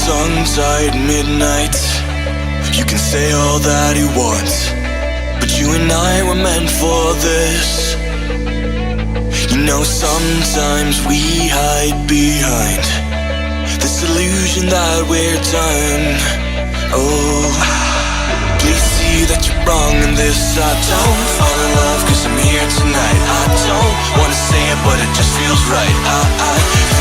tongue-tied midnight. You can say all that you want, but you and I were meant for this. You know, sometimes we hide behind this illusion that we're done. Oh, please see that you're wrong in this. I don't fall in love cause I'm here tonight. I don't wanna say it but it just feels right. I